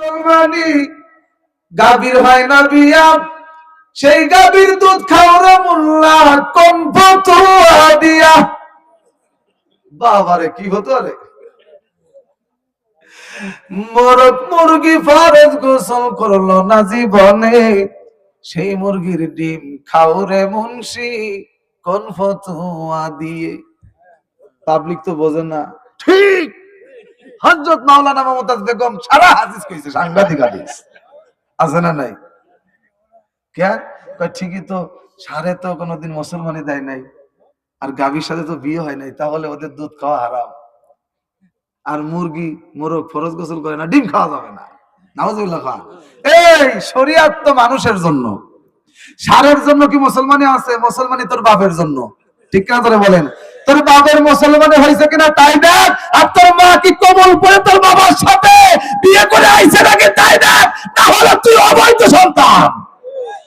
মুসলমানি গাভীর হয় না বিয়া, সেই গাভীর দুধ খাওয়ারে মোল্লা কোন ফতুয়া দিয়া। বাবারে কি হতো রে, মোরগ মুরগি ফরজ গোসল করলো না জীবনে, সেই মুরগির ডিম খাওরে মুন্সি কোন ফতুয়া দিয়ে। পাবলিক তো বোঝে না। ঠিক হযরত মাওলানা মমতাজ বেগম সারা হাদিস কইছে, সাংঘাতিক হাদিস আছে না নাই? কে কয় ঠিকই তো, সারে তো কোনোদিন মুসলমানি দেয় নাই, আর গাভীর সাথে তো বিয়ে হয় নাই, তাহলে ওদের দুধ খাওয়া হারাম। আর মুরগি মোরগ ফরজ গোসল করে না, ডিম খাওয়া যাবে না। নাউজুবিল্লাহ খান। এই শরীয়ত তো মানুষের জন্য, সারের জন্য কি মুসলমানি আছে? মুসলমানি তোর বাপের জন্য, ঠিক না? তোরে বলেন তোর বাপের মুসলমানি হয়েছে কিনা তাই দেখ, আর তোর মা কি কবল পরে তোর বাবার সাথে বিয়ে করে আইছে নাকি তাই দেখ।